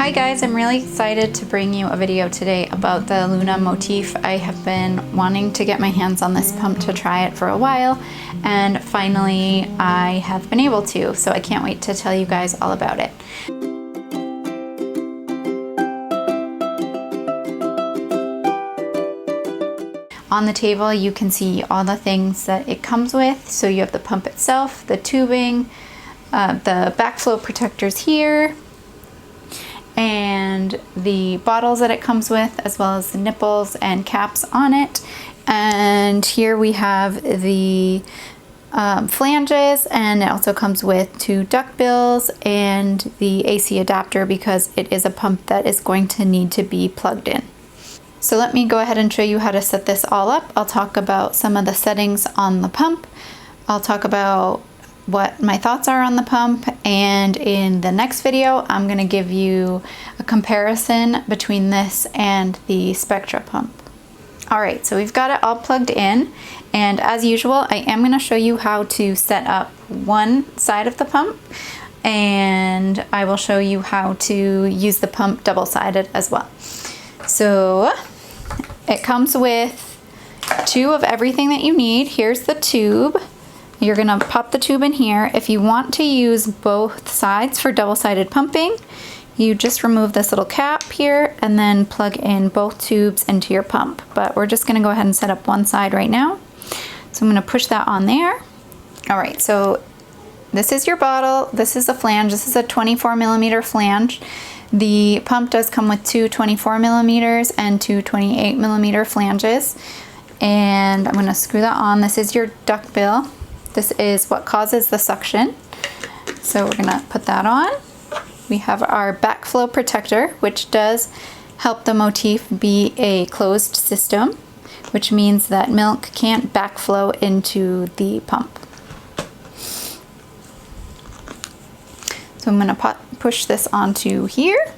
Hi guys, I'm really excited to bring you a video today about the Luna Motif. I have been wanting to get my hands on this pump to try it for a while, and finally I have been able to, so I can't wait to tell you guys all about it. On the table you can see all the things that it comes with. So you have the pump itself, the tubing, the backflow protectors here, and the bottles that it comes with, as well as the nipples and caps on it. And here we have the flanges, and it also comes with 2 duckbills and the AC adapter because it is a pump that is going to need to be plugged in. So let me go ahead and show you how to set this all up. I'll talk about some of the settings on the pump. I'll talk about what my thoughts are on the pump, and in the next video I'm going to give you a comparison between this and the Spectra pump. Alright, so we've got it all plugged in, and as usual I am going to show you how to set up one side of the pump, and I will show you how to use the pump double-sided as well. So it comes with 2 of everything that you need. Here's the tube. You're gonna pop the tube in here. If you want to use both sides for double-sided pumping, you just remove this little cap here and then plug in both tubes into your pump. But we're just gonna go ahead and set up one side right now. So I'm gonna push that on there. All right, so this is your bottle. This is a flange. This is a 24mm flange. The pump does come with 2 24mm and 2 28mm flanges. And I'm gonna screw that on. This is your duckbill. This is what causes the suction. So we're gonna put that on. We have our backflow protector, which does help the Motif be a closed system, which means that milk can't backflow into the pump. So I'm gonna push this onto here.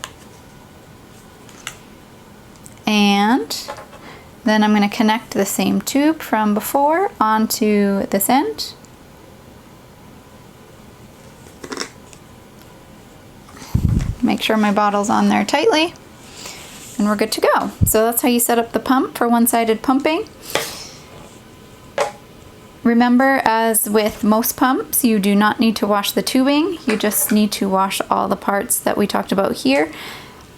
And then I'm gonna connect the same tube from before onto this end. Make sure my bottle's on there tightly, and we're good to go. So that's how you set up the pump for one-sided pumping. Remember, as with most pumps, you do not need to wash the tubing. You just need to wash all the parts that we talked about here,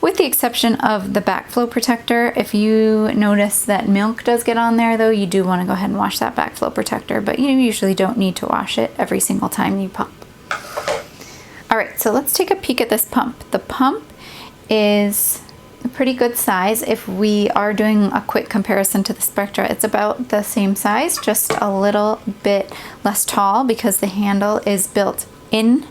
with the exception of the backflow protector. If you notice that milk does get on there though, you do want to go ahead and wash that backflow protector, but you usually don't need to wash it every single time you pump. Alright, so let's take a peek at this pump. The pump is a pretty good size. If we are doing a quick comparison to the Spectra, it's about the same size, just a little bit less tall because the handle is built in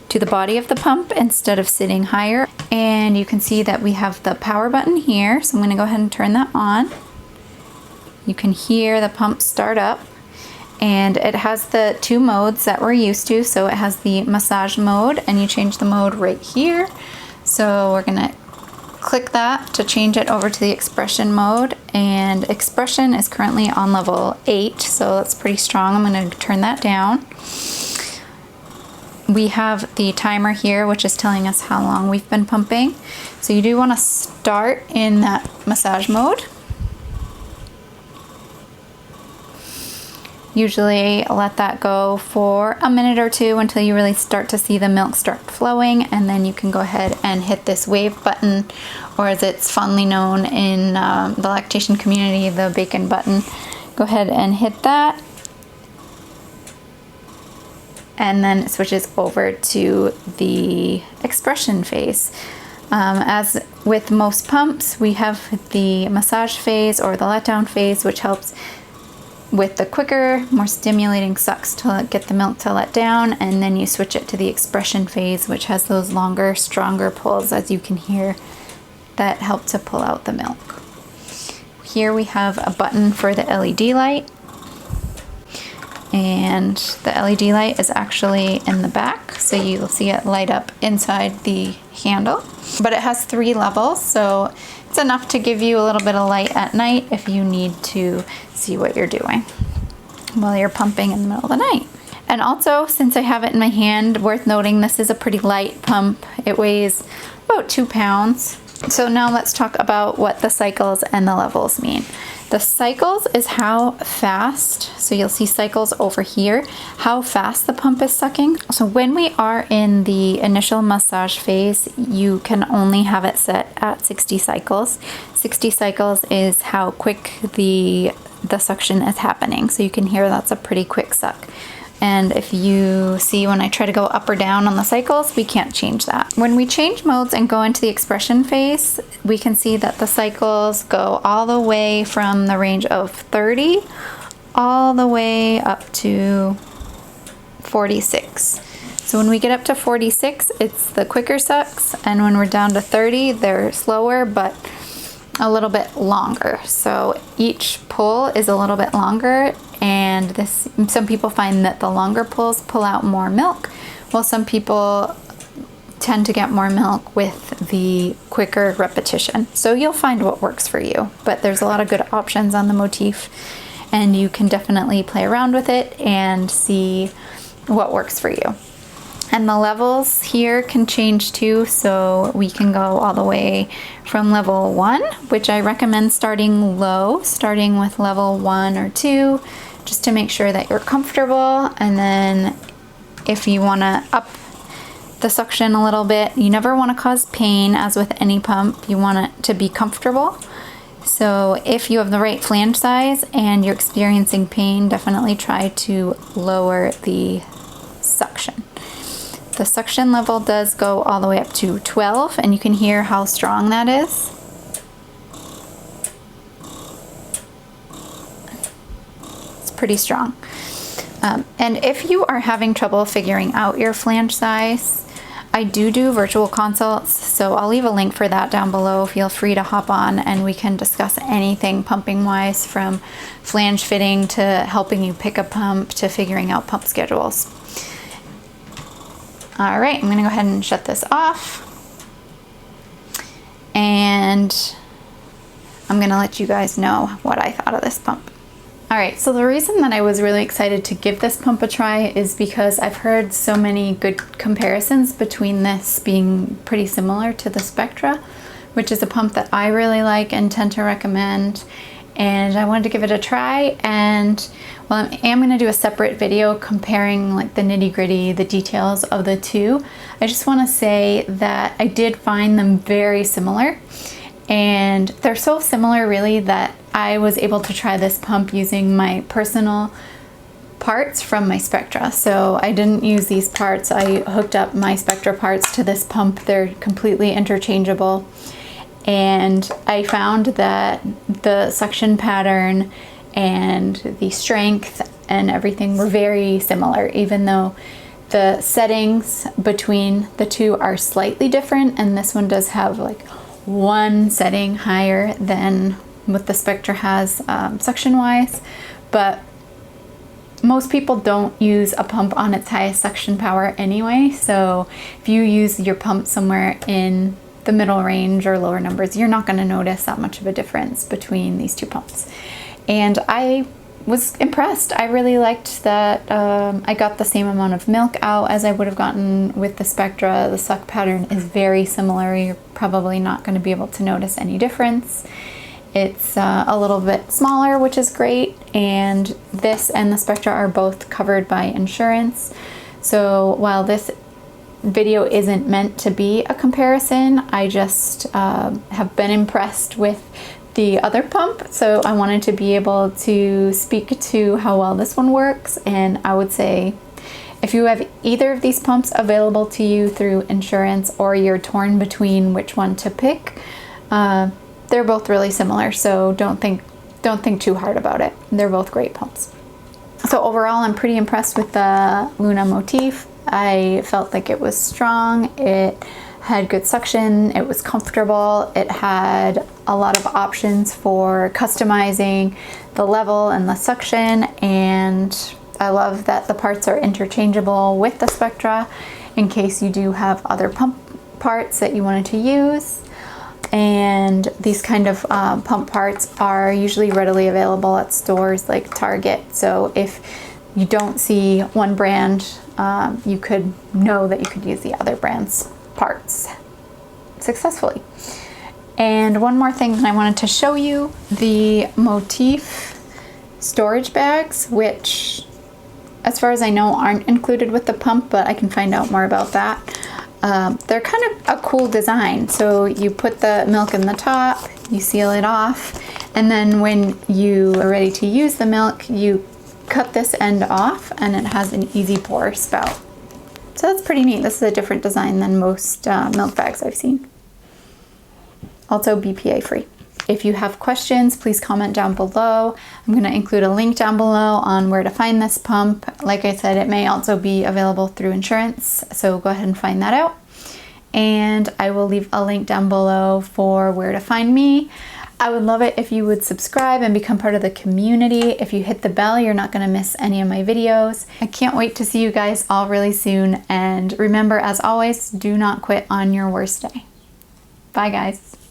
to the body of the pump instead of sitting higher. And you can see that we have the power button here, so I'm going to go ahead and turn that on. You can hear the pump start up, and it has the 2 modes that we're used to. So it has the massage mode, and you change the mode right here. So we're going to click that to change it over to the expression mode, and expression is currently on level 8, so that's pretty strong. I'm going to turn that down. We have the timer here, which is telling us how long we've been pumping. So you do want to start in that massage mode. Usually let that go for a minute or 2 until you really start to see the milk start flowing, and then you can go ahead and hit this wave button, or as it's fondly known in the lactation community, the bacon button. Go ahead and hit that, and then it switches over to the expression phase. As with most pumps, we have the massage phase or the letdown phase, which helps with the quicker, more stimulating sucks to get the milk to let down, and then you switch it to the expression phase, which has those longer, stronger pulls, as you can hear, that help to pull out the milk. Here we have a button for the LED light, and the LED light is actually in the back, so you'll see it light up inside the handle. But it has 3 levels, so it's enough to give you a little bit of light at night if you need to see what you're doing while you're pumping in the middle of the night. And also, since I have it in my hand, worth noting, this is a pretty light pump. It weighs about 2 pounds. So now let's talk about what the cycles and the levels mean. The cycles is how fast, so you'll see cycles over here, how fast the pump is sucking. So when we are in the initial massage phase, you can only have it set at 60 cycles. 60 cycles is how quick the suction is happening. So you can hear that's a pretty quick suck. And if you see when I try to go up or down on the cycles, we can't change that. When we change modes and go into the expression phase, we can see that the cycles go all the way from the range of 30 all the way up to 46. So when we get up to 46, it's the quicker sucks, and when we're down to 30, they're slower but a little bit longer. So each pull is a little bit longer, and some people find that the longer pulls pull out more milk, while some people tend to get more milk with the quicker repetition. So you'll find what works for you, but there's a lot of good options on the Motif, and you can definitely play around with it and see what works for you. And the levels here can change too, so we can go all the way from level 1, which I recommend starting low, starting with level 1 or 2, just to make sure that you're comfortable. And then if you want to up the suction a little bit, you never want to cause pain, as with any pump. You want it to be comfortable. So if you have the right flange size and you're experiencing pain, definitely try to lower the suction. The suction level does go all the way up to 12, and you can hear how strong that is. It's pretty strong. And if you are having trouble figuring out your flange size, I do virtual consults, so I'll leave a link for that down below. Feel free to hop on and we can discuss anything pumping wise, from flange fitting to helping you pick a pump to figuring out pump schedules. All right, I'm gonna go ahead and shut this off, and I'm gonna let you guys know what I thought of this pump. All right, so the reason that I was really excited to give this pump a try is because I've heard so many good comparisons between this being pretty similar to the Spectra, which is a pump that I really like and tend to recommend. And I wanted to give it a try, and well, I am going to do a separate video comparing like the nitty-gritty, the details of the two. I just want to say that I did find them very similar, and they're so similar really that I was able to try this pump using my personal parts from my Spectra. So I didn't use these parts. I hooked up my Spectra parts to this pump. They're completely interchangeable. And I found that the suction pattern and the strength and everything were very similar, even though the settings between the two are slightly different. And this one does have like one setting higher than what the Spectra has suction wise. But most people don't use a pump on its highest suction power anyway. So if you use your pump somewhere in the middle range or lower numbers, you're not going to notice that much of a difference between these two pumps. And I was impressed. I really liked that I got the same amount of milk out as I would have gotten with the Spectra. The suck pattern is very similar. You're probably not going to be able to notice any difference. It's a little bit smaller, which is great, and this and the Spectra are both covered by insurance. So while this video isn't meant to be a comparison, I just have been impressed with the other pump, so I wanted to be able to speak to how well this one works. And I would say if you have either of these pumps available to you through insurance, or you're torn between which one to pick, they're both really similar, so don't think too hard about it. They're both great pumps. So overall, I'm pretty impressed with the Luna Motif. I felt like it was strong, it had good suction, it was comfortable, it had a lot of options for customizing the level and the suction, and I love that the parts are interchangeable with the Spectra in case you do have other pump parts that you wanted to use. And these kind of pump parts are usually readily available at stores like Target, so if you don't see one brand, you could know that you could use the other brand's parts. successfully. And one more thing that I wanted to show you, the Motif storage bags, which as far as I know aren't included with the pump, but I can find out more about that. They're kind of a cool design. So you put the milk in the top, you seal it off, and then when you are ready to use the milk, you cut this end off and it has an easy pour spout. So that's pretty neat. This is a different design than most milk bags I've seen. Also BPA free. If you have questions, please comment down below. I'm going to include a link down below on where to find this pump. Like I said, it may also be available through insurance, so go ahead and find that out. And I will leave a link down below for where to find me. I would love it if you would subscribe and become part of the community. If you hit the bell, you're not going to miss any of my videos. I can't wait to see you guys all really soon. And remember, as always, do not quit on your worst day. Bye, guys.